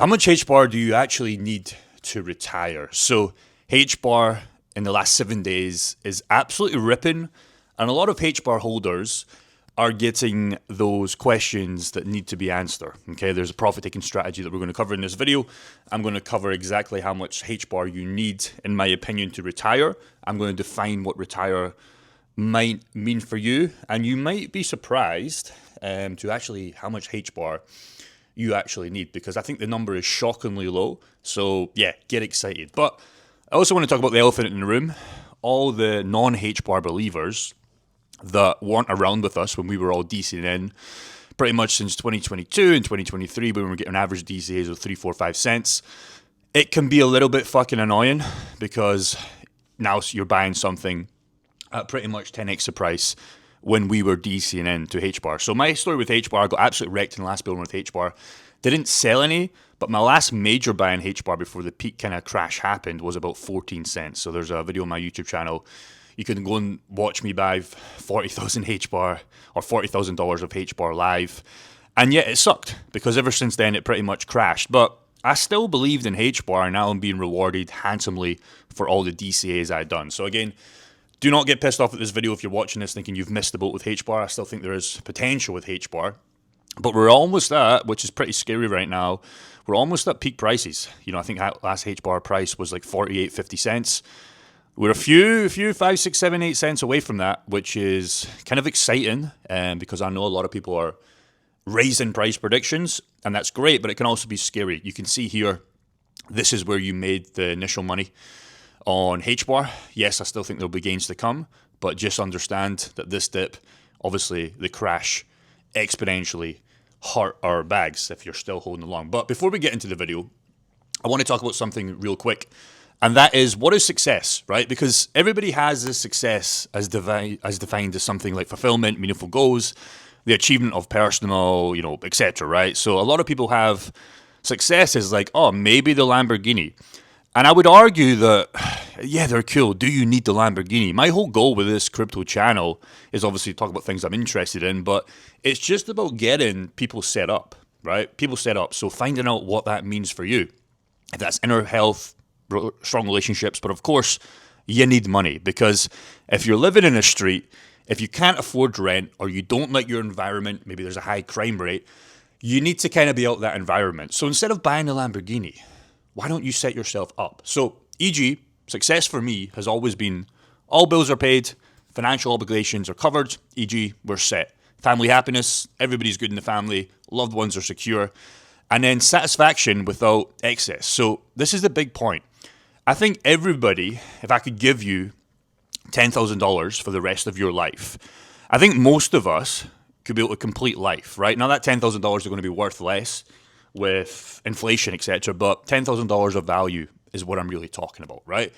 How much HBAR do you actually need to retire? So HBAR in the last 7 days is absolutely ripping, and a lot of HBAR holders are getting those questions that need to be answered. Okay, there's a profit-taking strategy that we're going to cover in this video. I'm going to cover exactly how much HBAR you need, in my opinion, to retire. I'm going to define what retire might mean for you, and you might be surprised to actually how much HBAR you actually need, because I think the number is shockingly low. So yeah, get excited. But I also want to talk about the elephant in the room. All the non-HBAR believers that weren't around with us when we were all DCing in pretty much since 2022 and 2023, when we were getting average DCAs of 3, 4, 5 cents. It can be a little bit fucking annoying because now you're buying something at pretty much 10x the price when we were DCing in to HBAR. So my story with HBAR, got absolutely wrecked in the last bull run with HBAR. Didn't sell any, but my last major buy in HBAR before the peak kind of crash happened was about 14 cents. So there's a video on my YouTube channel. You can go and watch me buy 40,000 HBAR or $40,000 of HBAR live. And yet it sucked because ever since then it pretty much crashed. But I still believed in HBAR, and now I'm being rewarded handsomely for all the DCAs I've done. So again, do not get pissed off at this video if you're watching this thinking you've missed the boat with HBAR. I still think there is potential with HBAR. But we're almost at, which is pretty scary right now, we're almost at peak prices. You know, I think last HBAR price was like 48.50 cents. We're a few 5, 6, 7, 8 cents away from that, which is kind of exciting because I know a lot of people are raising price predictions, and that's great, but it can also be scary. You can see here, this is where you made the initial money on HBAR. Yes, I still think there'll be gains to come, but just understand that this dip, obviously the crash exponentially hurt our bags if you're still holding along. But before we get into the video, I want to talk about something real quick, and that is, what is success, right? Because everybody has this success as defined as something like fulfillment, meaningful goals, the achievement of personal, etc., right? So a lot of people have success as like, oh, maybe the Lamborghini. And I would argue that, yeah, they're cool. Do you need the Lamborghini? My whole goal with this crypto channel is obviously to talk about things I'm interested in, but it's just about getting people set up, right? People set up. So finding out what that means for you. If that's inner health, strong relationships, but of course, you need money, because if you're living in a street, if you can't afford rent, or you don't like your environment, maybe there's a high crime rate, you need to kind of be out of that environment. So instead of buying a Lamborghini, why don't you set yourself up? So, e.g., success for me has always been all bills are paid, financial obligations are covered, e.g., we're set. Family happiness, everybody's good in the family, loved ones are secure, and then satisfaction without excess. So this is the big point. I think everybody, if I could give you $10,000 for the rest of your life, I think most of us could be able to complete life, right? Now that $10,000 are going to be worth less with inflation, etc., but $10,000 of value is what I'm really talking about, right?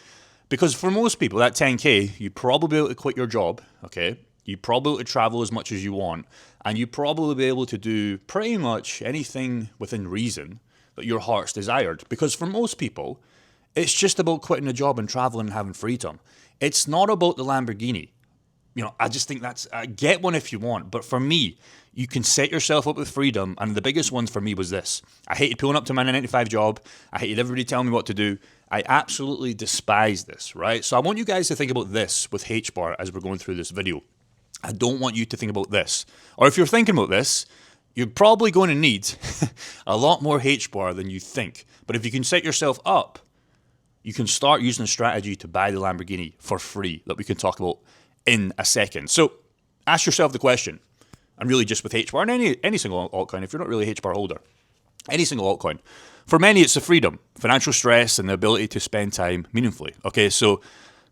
Because for most people, that 10K, you'd probably be able to quit your job, okay? You'd probably be able to travel as much as you want, and you'd probably be able to do pretty much anything within reason that your heart's desired. Because for most people, it's just about quitting a job and traveling and having freedom. It's not about the Lamborghini. I just think get one if you want. But for me, you can set yourself up with freedom. And the biggest one for me was this. I hated pulling up to my 9 to 5 job. I hated everybody telling me what to do. I absolutely despise this, right? So I want you guys to think about this with HBAR as we're going through this video. I don't want you to think about this. Or if you're thinking about this, you're probably going to need a lot more HBAR than you think. But if you can set yourself up, you can start using a strategy to buy the Lamborghini for free that we can talk about in a second. So ask yourself the question, and really just with HBAR and any single altcoin, if you're not really a HBAR holder, any single altcoin, for many it's the freedom, financial stress, and the ability to spend time meaningfully. Okay, so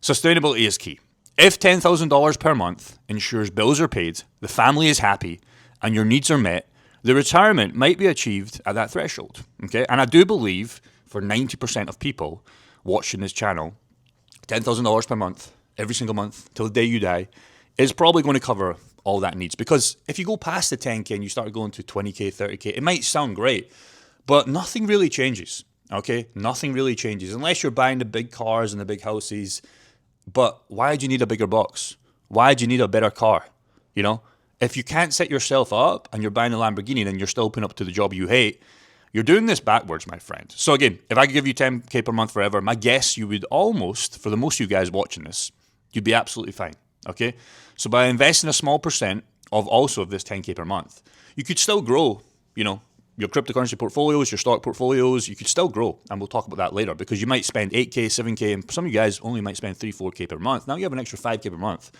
sustainability is key. If $10,000 per month ensures bills are paid, the family is happy, and your needs are met, the retirement might be achieved at that threshold. Okay, and I do believe for 90% of people watching this channel, $10,000 per month, every single month, till the day you die, is probably going to cover all that needs. Because if you go past the 10K and you start going to 20K, 30K, it might sound great, but nothing really changes, okay? Nothing really changes, unless you're buying the big cars and the big houses. But why do you need a bigger box? Why do you need a better car? If you can't set yourself up and you're buying a Lamborghini and you're still putting up to the job you hate, You're doing this backwards, my friend. So again, if I could give you 10K per month forever, my guess you would almost, for the most of you guys watching this, you'd be absolutely fine, okay? So by investing a small percent of this 10K per month, you could still grow, your cryptocurrency portfolios, your stock portfolios, you could still grow. And we'll talk about that later because you might spend 8K, 7K, and some of you guys only might spend 3, 4K per month. Now you have an extra 5K per month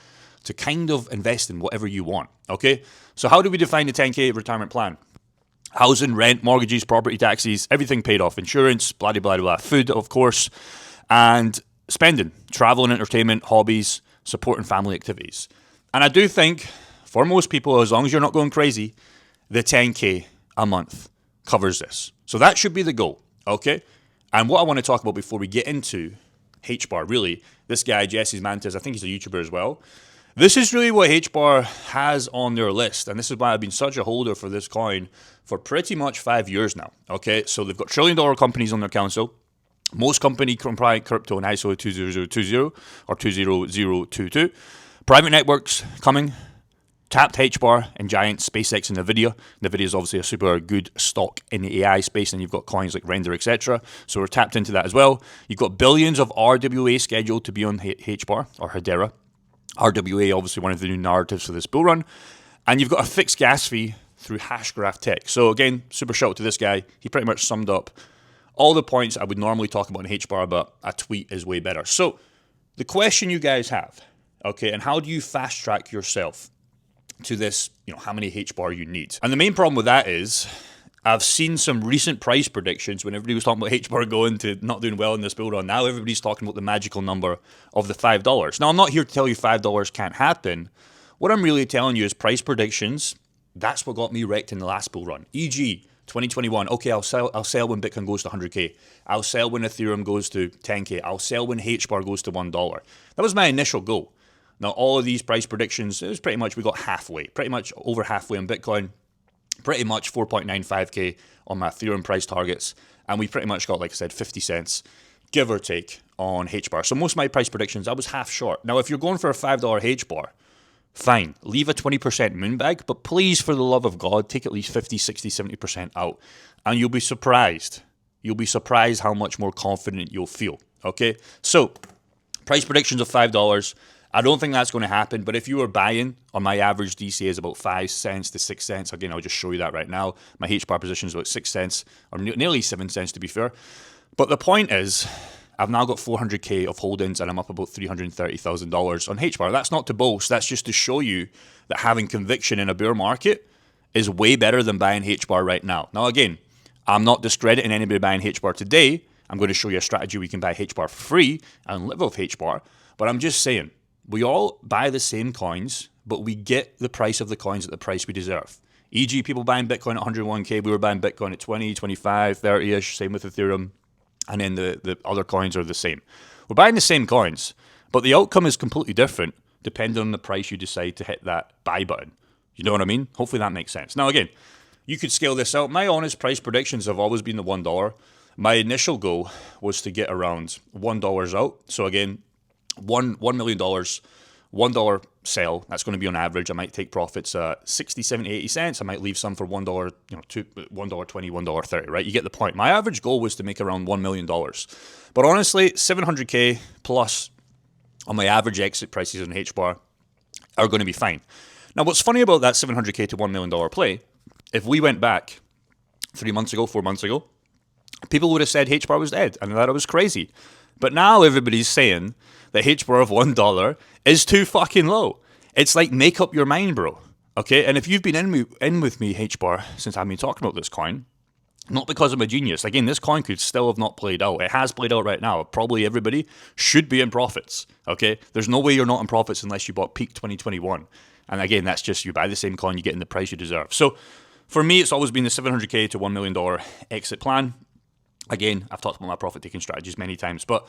to kind of invest in whatever you want, okay? So how do we define the 10K retirement plan? Housing, rent, mortgages, property taxes, everything paid off. Insurance, blah, blah, blah, blah. Food, of course. And spending, travel and entertainment, hobbies, supporting family activities. And I do think, for most people, as long as you're not going crazy, the 10K a month covers this. So that should be the goal, okay? And what I want to talk about before we get into HBAR, really, this guy, Jesse's Mantis, I think he's a YouTuber as well. This is really what HBAR has on their list, and this is why I've been such a holder for this coin for pretty much 5 years now, okay? So they've got trillion-dollar companies on their council. Most company compliant crypto in ISO 20020 or 20022. Private networks coming. Tapped HBAR and giant SpaceX and NVIDIA. NVIDIA is obviously a super good stock in the AI space, and you've got coins like Render, etc. So we're tapped into that as well. You've got billions of RWA scheduled to be on HBAR or Hedera. RWA, obviously one of the new narratives for this bull run. And you've got a fixed gas fee through Hashgraph Tech. So again, super shout out to this guy. He pretty much summed up all the points I would normally talk about in HBAR, but a tweet is way better. So the question you guys have, okay, and how do you fast track yourself to this, how many HBAR you need? And the main problem with that is I've seen some recent price predictions when everybody was talking about HBAR going to not doing well in this bull run. Now everybody's talking about the magical number of the $5. Now I'm not here to tell you $5 can't happen. What I'm really telling you is price predictions. That's what got me wrecked in the last bull run. E.g., 2021, okay, I'll sell when Bitcoin goes to 100K. I'll sell when Ethereum goes to 10K. I'll sell when HBAR goes to $1. That was my initial goal. Now, all of these price predictions, it was pretty much, we got halfway, pretty much over halfway on Bitcoin, pretty much 4.95K on my Ethereum price targets, and we pretty much got, like I said, 50 cents, give or take, on HBAR. So most of my price predictions, I was half short. Now, if you're going for a $5 HBAR, fine, leave a 20% moonbag, but please, for the love of God, take at least 50, 60, 70% out, and you'll be surprised. You'll be surprised how much more confident you'll feel, okay? So, price predictions of $5, I don't think that's going to happen, but if you were buying, on my average DCA is about 5 cents to 6 cents. Again, I'll just show you that right now. My HBAR position is about 6 cents, or nearly 7 cents to be fair. But the point is, I've now got 400K of holdings and I'm up about $330,000 on HBAR. That's not to boast, that's just to show you that having conviction in a bear market is way better than buying HBAR right now. Now again, I'm not discrediting anybody buying HBAR today. I'm going to show you a strategy where you can buy HBAR for free and live off HBAR. But I'm just saying, we all buy the same coins, but we get the price of the coins at the price we deserve. E.g., people buying Bitcoin at 101K, we were buying Bitcoin at 20, 25, 30-ish, same with Ethereum, and then the other coins are the same. We're buying the same coins, but the outcome is completely different depending on the price you decide to hit that buy button. You know what I mean? Hopefully that makes sense. Now again, you could scale this out. My honest price predictions have always been the $1. My initial goal was to get around $1 out. So again, $1 million, $1 sell, that's going to be on average. I might take profits 60, 70, 80 cents. I might leave some for $1, $1.20, $1.30, right? You get the point. My average goal was to make around $1 million. But honestly, 700K plus on my average exit prices on HBAR are going to be fine. Now, what's funny about that 700K to $1 million play, if we went back 3 months ago, 4 months ago, people would have said HBAR was dead and that it was crazy. But now everybody's saying that HBAR of $1 is too fucking low. It's like, make up your mind, bro. Okay? And if you've been in with me, HBAR, since I've been talking about this coin, not because I'm a genius. Again, this coin could still have not played out. It has played out right now. Probably everybody should be in profits. Okay? There's no way you're not in profits unless you bought peak 2021. And again, that's just you buy the same coin, you get in the price you deserve. So for me, it's always been the $700K to $1 million exit plan. Again, I've talked about my profit-taking strategies many times, but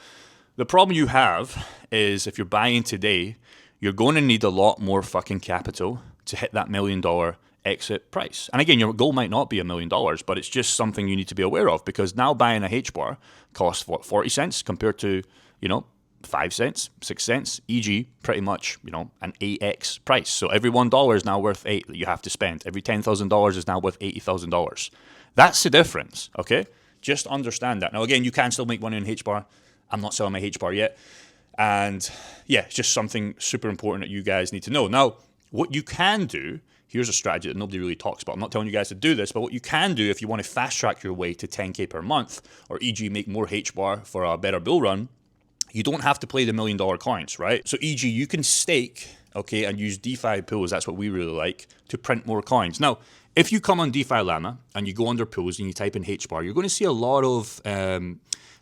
the problem you have is if you're buying today, you're going to need a lot more fucking capital to hit that $1 million exit price. And again, your goal might not be $1 million, but it's just something you need to be aware of, because now buying a HBAR costs, 40 cents compared to, 5 cents, 6 cents, e.g., pretty much, an 8x price. So every $1 is now worth 8 that you have to spend. Every $10,000 is now worth $80,000. That's the difference, okay? Just understand that. Now, again, you can still make money in HBAR. I'm not selling my HBAR yet. And yeah, it's just something super important that you guys need to know. Now, what you can do, here's a strategy that nobody really talks about. I'm not telling you guys to do this, but what you can do if you want to fast track your way to 10K per month, or e.g. make more HBAR for a better bull run, you don't have to play the $1 million coins, right? So e.g. you can stake, okay, and use DeFi pools, that's what we really like, to print more coins. Now, if you come on DeFi Llama and you go under pools and you type in HBAR, you're going to see a lot of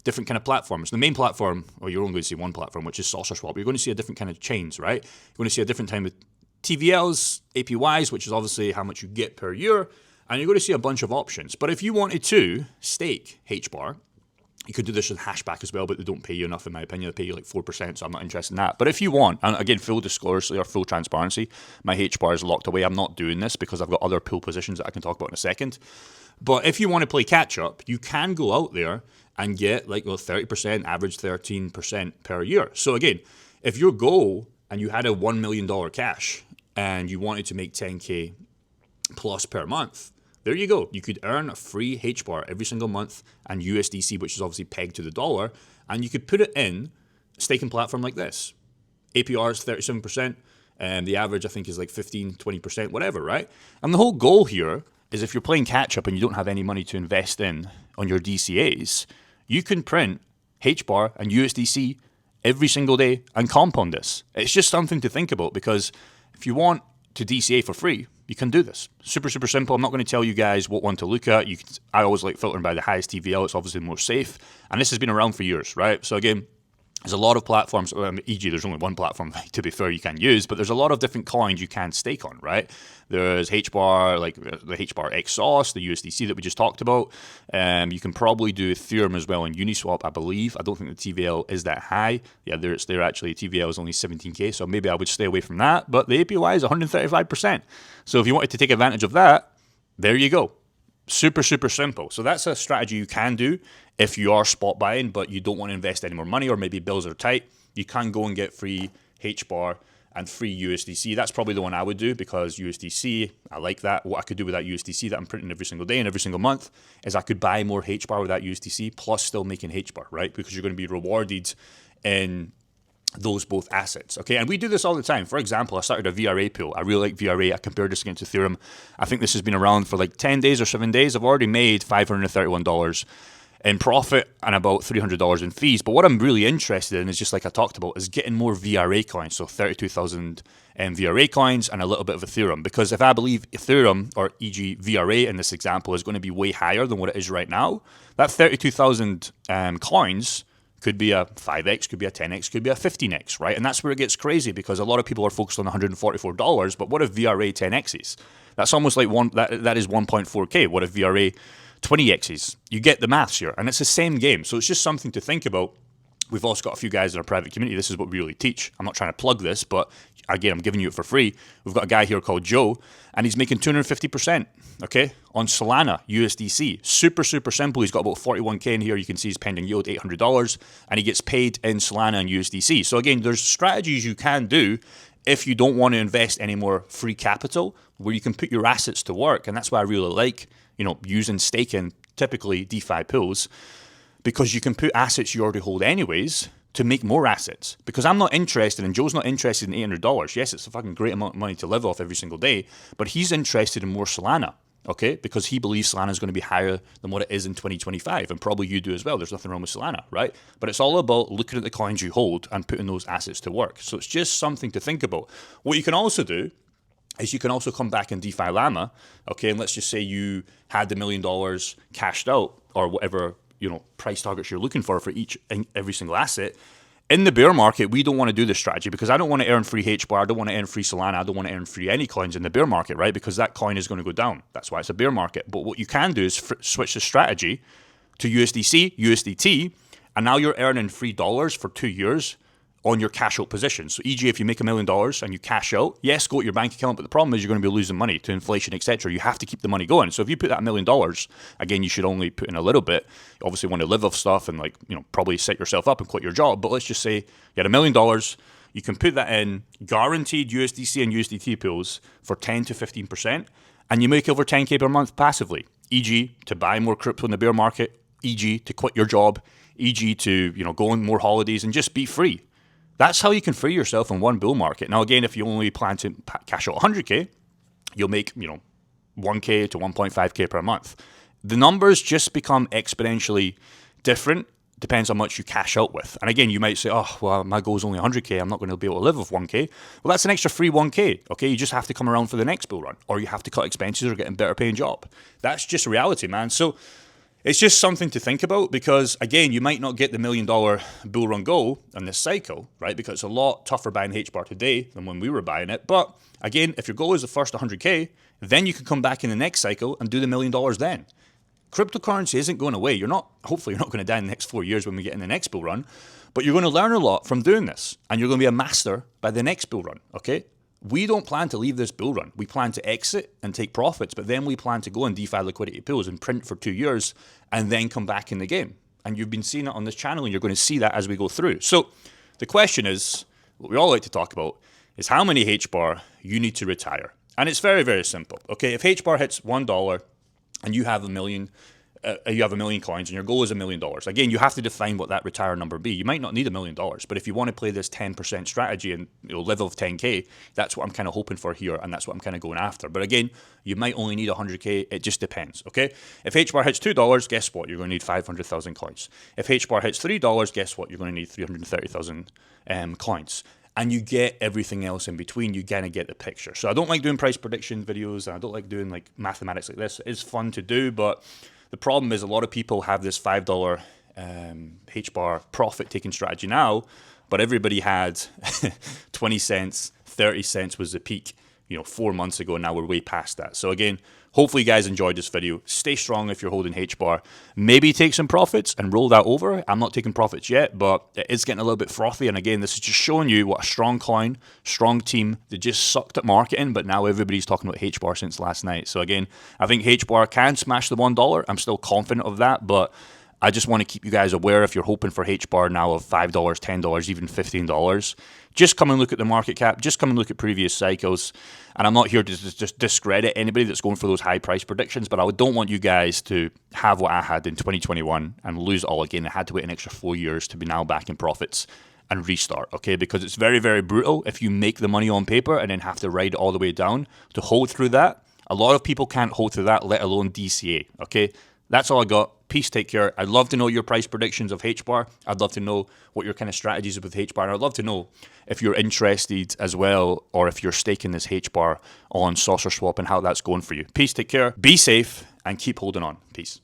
different kind of platforms. The main platform, or you're only going to see one platform, which is Saucer Swap. You're going to see a different kind of chains, right? You're going to see a different type of TVLs, APYs, which is obviously how much you get per year, and you're going to see a bunch of options. But if you wanted to stake HBAR, you could do this with Hashback as well, but they don't pay you enough, in my opinion. They pay you like 4%, so I'm not interested in that. But if you want, and again, full disclosure or full transparency, my HBAR is locked away. I'm not doing this because I've got other pool positions that I can talk about in a second. But if you want to play catch up, you can go out there and get like 30%, average 13% per year. So again, if your goal and you had a $1 million cash and you wanted to make 10K plus per month, there you go. You could earn a free HBAR every single month and USDC, which is obviously pegged to the dollar, and you could put it in a staking platform like this. APR is 37%, and the average I think is like 15, 20%, whatever, right? And the whole goal here is if you're playing catch up and you don't have any money to invest in on your DCAs, you can print HBAR and USDC every single day and compound this. It's just something to think about, because if you want to DCA for free, you can do this. Super, super simple. I'm not going to tell you guys what one to look at. I always like filtering by the highest TVL. It's obviously more safe. And this has been around for years, right? So again, there's a lot of platforms, e.g. there's only one platform, to be fair, you can use, but there's a lot of different coins you can stake on, right? There's HBAR, like the HBAR X sauce, the USDC that we just talked about. You can probably do Ethereum as well in Uniswap, I believe. I don't think the TVL is that high. Yeah, there actually, TVL is only 17K, so maybe I would stay away from that. But the APY is 135%. So if you wanted to take advantage of that, there you go. Super, super simple. So that's a strategy you can do if you are spot buying, but you don't want to invest any more money, or maybe bills are tight. You can go and get free HBAR and free USDC. That's probably the one I would do, because USDC, I like that. What I could do with that USDC that I'm printing every single day and every single month is I could buy more HBAR with that USDC, plus still making HBAR, right? Because you're going to be rewarded in those both assets, okay? And we do this all the time. For example, I started a VRA pool. I really like VRA. I compared this against Ethereum. I think this has been around for like 10 days or 7 days. I've already made $531 in profit and about $300 in fees. But what I'm really interested in is, just like I talked about, is getting more VRA coins. So 32,000 VRA coins and a little bit of Ethereum. Because if I believe Ethereum, or e.g. VRA in this example, is going to be way higher than what it is right now, that 32,000 coins could be a 5x, could be a 10x, could be a 15x, right? And that's where it gets crazy, because a lot of people are focused on $144, but what if VRA 10x's? That's almost like that is 1.4K. What if VRA 20x's? You get the maths here, and it's the same game. So it's just something to think about. We've also got a few guys in our private community. This is what we really teach. I'm not trying to plug this, but again, I'm giving you it for free. We've got a guy here called Joe, and he's making 250%, okay, on Solana, USDC. Super, super simple. He's got about 41K in here. You can see his pending yield, $800, and he gets paid in Solana and USDC. So again, there's strategies you can do if you don't want to invest any more free capital, where you can put your assets to work. And that's why I really like, using staking, typically DeFi pools, because you can put assets you already hold anyways to make more assets. Because I'm not interested, and Joe's not interested in $800. Yes, it's a fucking great amount of money to live off every single day, but he's interested in more Solana, okay? Because he believes Solana is going to be higher than what it is in 2025, and probably you do as well. There's nothing wrong with Solana, right? But it's all about looking at the coins you hold and putting those assets to work. So it's just something to think about. What you can also do is you can also come back in DeFi Llama, okay? And let's just say you had the $1 million cashed out, or whatever price targets you're looking for each and every single asset. In the bear market, we don't want to do this strategy, because I don't want to earn free HBAR, I don't want to earn free Solana, I don't want to earn free any coins in the bear market, right? Because that coin is going to go down. That's why it's a bear market. But what you can do is switch the strategy to USDC, USDT, and now you're earning free dollars for 2 years on your cash out position. So e.g. if you make $1 million and you cash out, yes, go to your bank account, but the problem is you're going to be losing money to inflation, etc. You have to keep the money going. So if you put that $1 million, again, you should only put in a little bit. You obviously want to live off stuff and probably set yourself up and quit your job. But let's just say you had $1 million, you can put that in guaranteed USDC and USDT pools for 10 to 15%, and you make over 10K per month passively. e.g. to buy more crypto in the bear market, e.g. to quit your job, e.g. to go on more holidays and just be free. That's how you can free yourself in one bull market. Now, again, if you only plan to cash out 100K, you'll make 1K to 1.5K per month. The numbers just become exponentially different. Depends how much you cash out with. And again, you might say, oh, well, my goal is only 100K. I'm not going to be able to live with 1K. Well, that's an extra free 1K. Okay, you just have to come around for the next bull run, or you have to cut expenses or get a better paying job. That's just reality, man. So it's just something to think about, because again, you might not get the $1 million bull run goal on this cycle, right? Because it's a lot tougher buying HBAR today than when we were buying it. But again, if your goal is the first 100K, then you can come back in the next cycle and do the $1 million then. Cryptocurrency isn't going away. Hopefully you're not going to die in the next 4 years when we get in the next bull run, but you're going to learn a lot from doing this, and you're going to be a master by the next bull run, okay? We don't plan to leave this bull run. We plan to exit and take profits, but then we plan to go in DeFi liquidity pools and print for 2 years and then come back in the game. And you've been seeing it on this channel, and you're going to see that as we go through. So the question is, what we all like to talk about, is how many HBAR you need to retire. And it's very, very simple, okay? If HBAR hits $1 and you have $1 million coins and your goal is $1 million. Again, you have to define what that retire number be. You might not need $1 million, but if you want to play this 10% strategy and live off 10K, that's what I'm kind of hoping for here, and that's what I'm kind of going after. But again, you might only need 100K. It just depends, okay? If HBAR hits $2, guess what? You're going to need 500,000 coins. If HBAR hits $3, guess what? You're going to need 330,000 coins. And you get everything else in between. You kind of get the picture. So I don't like doing price prediction videos, and I don't like doing like mathematics like this. It's fun to do, but the problem is a lot of people have this $5 HBAR profit-taking strategy now, but everybody had 20 cents, 30 cents was the peak, 4 months ago, and now we're way past that. So again, hopefully you guys enjoyed this video. Stay strong if you're holding HBAR. Maybe take some profits and roll that over. I'm not taking profits yet, but it's getting a little bit frothy. And again, this is just showing you what a strong coin, strong team. They just sucked at marketing, but now everybody's talking about HBAR since last night. So again, I think HBAR can smash the $1. I'm still confident of that, but I just want to keep you guys aware if you're hoping for HBAR now of $5, $10, even $15. Just come and look at the market cap. Just come and look at previous cycles. And I'm not here to just discredit anybody that's going for those high price predictions, but I don't want you guys to have what I had in 2021 and lose it all again. I had to wait an extra 4 years to be now back in profits and restart, okay? Because it's very, very brutal if you make the money on paper and then have to ride it all the way down to hold through that. A lot of people can't hold through that, let alone DCA, okay? That's all I got. Peace, take care. I'd love to know your price predictions of HBAR. I'd love to know what your kind of strategies are with HBAR. And I'd love to know if you're interested as well, or if you're staking this HBAR on Saucer Swap and how that's going for you. Peace, take care, be safe, and keep holding on. Peace.